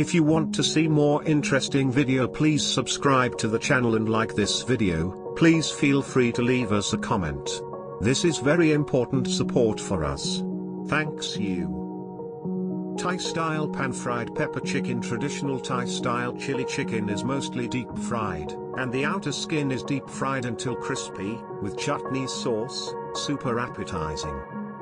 If you want to see more interesting video, please subscribe to the channel and like this video. Please feel free to leave us a comment. This is very important support for us. Thanks you. Thai-style pan-fried pepper chicken. Traditional Thai-style chili chicken is mostly deep-fried, and the outer skin is deep-fried until crispy, with chutney sauce, super appetizing.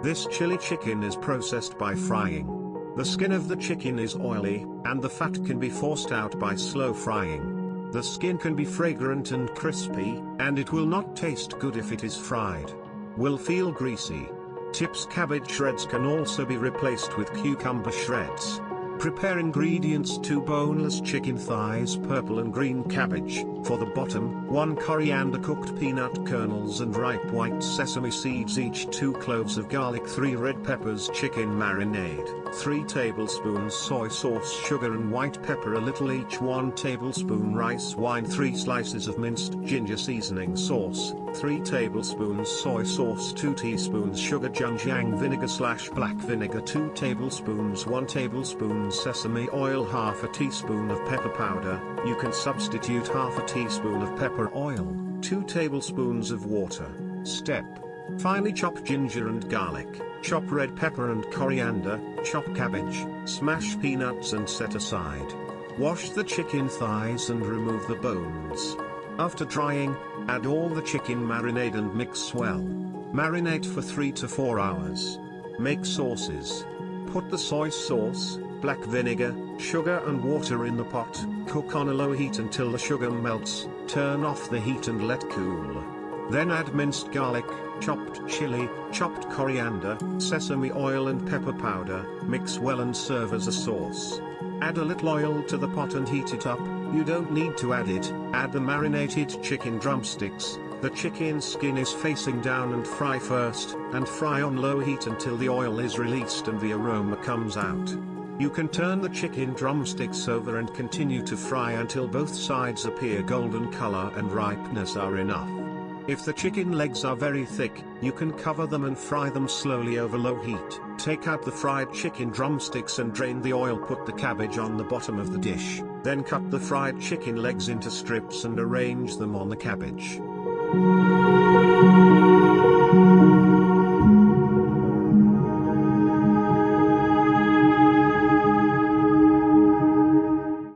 This chili chicken is processed by frying. The skin of the chicken is oily, and the fat can be forced out by slow frying. The skin can be fragrant and crispy, and it will not taste good if it is fried. Will feel greasy. Tips: cabbage shreds can also be replaced with cucumber shreds. Prepare ingredients: 2 boneless chicken thighs, purple and green cabbage, for the bottom, 1 coriander, cooked peanut kernels and ripe white sesame seeds, each 2 cloves of garlic, 3 red peppers, chicken marinade, 3 tablespoons soy sauce, sugar and white pepper a little each, 1 tablespoon rice wine, 3 slices of minced ginger, seasoning sauce, 3 tablespoons soy sauce, 2 teaspoons sugar, Junjiang vinegar/black vinegar, 2 tablespoons, 1 tablespoon sesame oil, half a teaspoon of pepper powder. You can substitute half a teaspoon of pepper oil, 2 tablespoons of water. Step: finely chop ginger and garlic, chop red pepper and coriander, chop cabbage, smash peanuts and set aside. Wash the chicken thighs and remove the bones. After drying, add all the chicken marinade and mix well. Marinate for 3 to 4 hours. Make sauces. Put the soy sauce, black vinegar, sugar and water in the pot. Cook on a low heat until the sugar melts. Turn off the heat and let cool. Then add minced garlic, chopped chili, chopped coriander, sesame oil and pepper powder. Mix well and serve as a sauce. Add a little oil to the pot and heat it up. You don't need to add it. Add the marinated chicken drumsticks. The chicken skin is facing down and fry first, and fry on low heat until the oil is released and the aroma comes out. You can turn the chicken drumsticks over and continue to fry until both sides appear golden color and ripeness are enough. If the chicken legs are very thick, you can cover them and fry them slowly over low heat. Take out the fried chicken drumsticks and drain the oil. Put the cabbage on the bottom of the dish. Then cut the fried chicken legs into strips and arrange them on the cabbage.